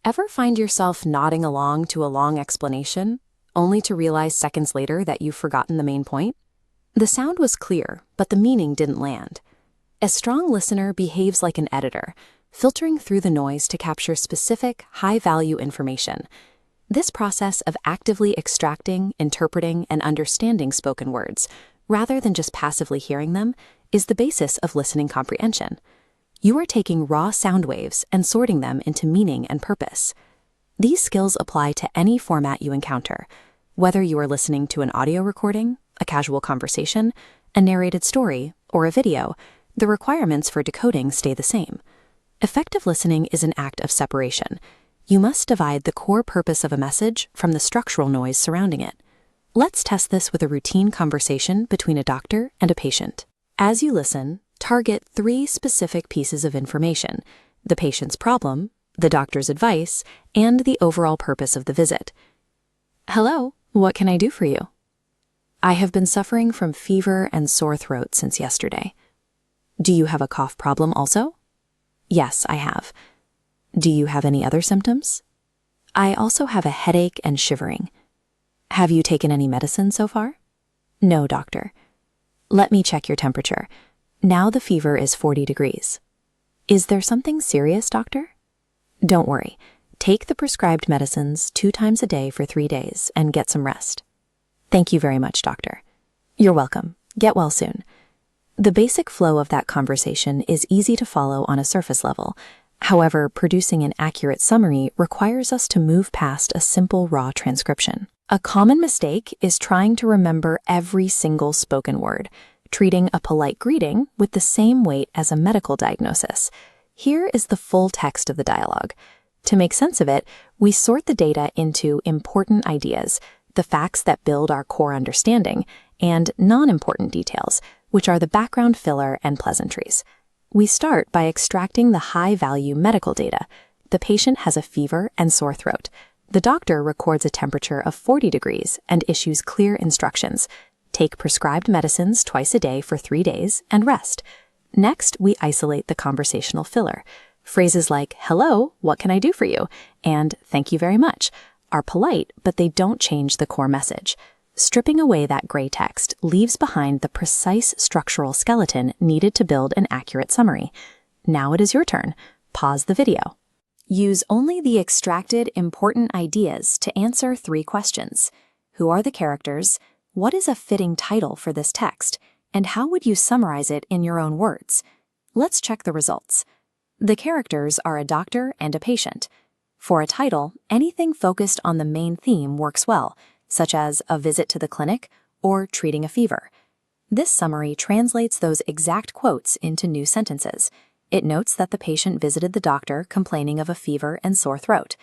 Ever find yourself nodding along to a long explanation, only to realize seconds later that you've forgotten the main point? The sound was clear, but the meaning didn't land. A strong listener behaves like an editor, filtering through the noise to capture specific, high-value information. This process of actively extracting, interpreting, and understanding spoken words, rather than just passively hearing them, is the basis of listening comprehension. You are taking raw sound waves and sorting them into meaning and purpose. These skills apply to any format you encounter, whether you are listening to an audio recording, a casual conversation, a narrated story, or a video. The requirements for decoding stay the same. Effective listening is an act of separation. You must divide the core purpose of a message from the structural noise surrounding it. Let's test this with a routine conversation between a doctor and a patient. As you listen, target 3 specific pieces of information: the patient's problem, the doctor's advice, and the overall purpose of the visit. Hello, what can I do for you? I have been suffering from fever and sore throat since yesterday. Do you have a cough problem also? Yes, I have. Do you have any other symptoms? I also have a headache and shivering. Have you taken any medicine so far? No, doctor. Let me check your temperature. Now the fever is 40 degrees. Is there something serious, doctor? Don't worry. Take the prescribed medicines 2 times a day for 3 days and get some rest. Thank you very much, doctor. You're welcome. Get well soon. The basic flow of that conversation is easy to follow on a surface level. However, producing an accurate summary requires us to move past a simple raw transcription. A common mistake is trying to remember every single spoken word, treating a polite greeting with the same weight as a medical diagnosis. Here is the full text of the dialogue. To make sense of it, we sort the data into important ideas, the facts that build our core understanding, and non-important details, which are the background filler and pleasantries. We start by extracting the high-value medical data. The patient has a fever and sore throat. The doctor records a temperature of 40 degrees and issues clear instructions. Take prescribed medicines twice a day for 3 days and rest. Next, we isolate the conversational filler. Phrases like, "Hello, what can I do for you?" and "Thank you very much" are polite, but they don't change the core message. Stripping away that gray text leaves behind the precise structural skeleton needed to build an accurate summary. Now it is your turn. Pause the video. Use only the extracted important ideas to answer 3 questions. Who are the characters? What is a fitting title for this text? And how would you summarize it in your own words? Let's check the results. The characters are a doctor and a patient. For a title, anything focused on the main theme works well, such as a visit to the clinic or treating a fever. This summary translates those exact quotes into new sentences. It notes that the patient visited the doctor complaining of a fever and sore throat.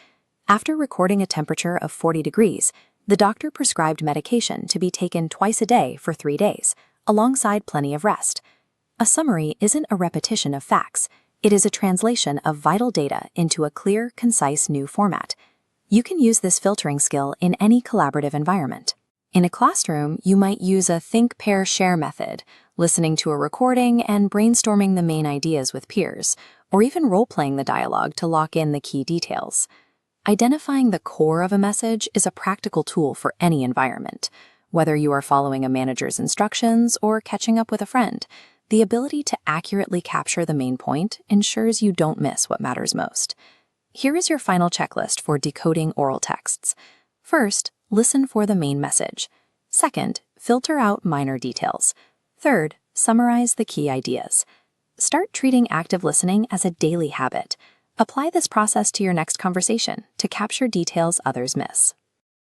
After recording a temperature of 40 degrees, the doctor prescribed medication to be taken twice a day for 3 days, alongside plenty of rest. A summary isn't a repetition of facts. It is a translation of vital data into a clear, concise new format. You can use this filtering skill in any collaborative environment. In a classroom, you might use a think, pair, share method, listening to a recording and brainstorming the main ideas with peers, or even role-playing the dialogue to lock in the key details. Identifying the core of a message is a practical tool for any environment. Whether you are following a manager's instructions or catching up with a friend, the ability to accurately capture the main point ensures you don't miss what matters most. Here is your final checklist for decoding oral texts. First, listen for the main message. Second, filter out minor details. Third, summarize the key ideas. Start treating active listening as a daily habit. Apply this process to your next conversation to capture details others miss.